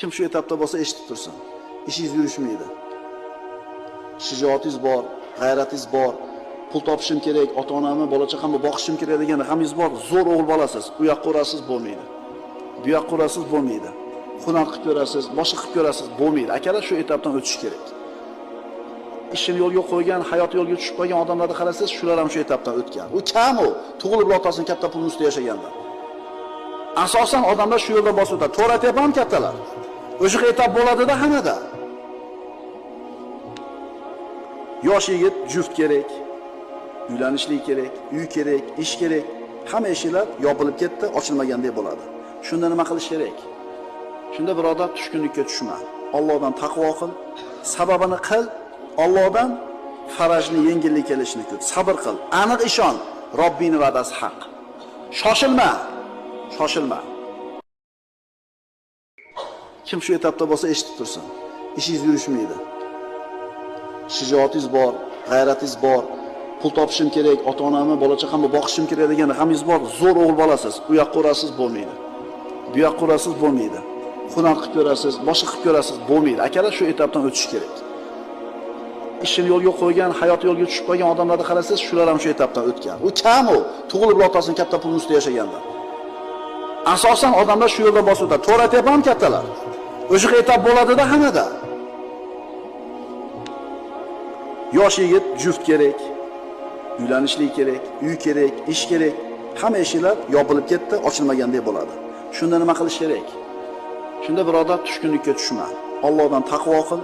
Kim shu etapda bo'lsa eshitib tursin. Ishingiz yurishmaydi. Shijoatingiz bor, g'ayratingiz bor, pul topishim kerak, ota-onamni, bola-chaqamni boqishim kerak degan raqamingiz bor. Zo'r o'g'il bolasiz. U yoqqa urasiz bo'lmaydi. Bu yoqqa urasiz bo'lmaydi. Hunar qilib ko'rasiz, boshqa qilib ko'rasiz bo'lmaydi. Akalar shu etapdan o'tish kerak. Ishini yo'lga qo'ygan, hayot yo'lga tushib qolgan odamlarni qarasangiz, shular ham shu etapdan o'tgan. U kam u, tug'ilib otasining katta pulni ustida yashaganlar. Asosan odamlar shu yo'lda bosib o'tadi. To'g'ri aytyapman kattalar. O'sha etap bo'ladi-da hammada. Yosh yigit juft kerak, uylanishlik kerak, uy kerak, ish kerak. Hamma eshiklar yopilib ketdi, ochilmagandek bo'ladi. Shunda nima qilish kerak? Shunda birodar tushkunlikka tushma. Allohdan taqvo qil, sababini qil, Allohdan farajni yengillik kelishini kut. Sabr qil, aniq ishon, Robbingning va'dasi haq. Shoshilma. Shoshilma. Kim shu etapda bo'lsa eshitib tursin. Ishingiz yurishmaydi. Shijoatingiz bor, g'ayratingiz bor, pul topishim kerak, ota-onamni, bola-chaqamni boqishim kerak degan raqamingiz bor. Zo'r o'g'il bolasiz. U yoqqa urasiz bo'lmaydi. Bu yoqqa urasiz bo'lmaydi. Hunar qilib ko'rasiz, boshqa qilib ko'rasiz bo'lmaydi. Akalar shu etapdan o'tish kerak. Ishini yo'lga qo'ygan, hayot yo'lga tushib qolgan odamlarni qarasangiz, shular ham shu etapdan o'tgan. U kam u, tug'ilib otasining katta pulni ustida yashaganlar. Asosan odamlar shu yo'lda bosib o'tadi. To'g'ri aytyapman kattalar. O'sha etap bo'ladi-da hammada. Yosh yigit juft kerak, uylanishlik kerak, uy kerak, ish kerak. Hamma eshiklar yopilib ketdi, ochilmagandek bo'ladi. Shunda nima qilish kerak? Shunda birodar tushkunlikka tushma. Allohdan taqvo qil,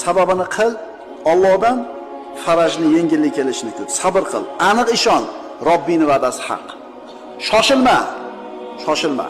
sababini qil, Allohdan farajni yengillik kelishini kut. Sabr qil, aniq ishon, Robbingning va'dasi haq. Shoshilma. Shoshilma.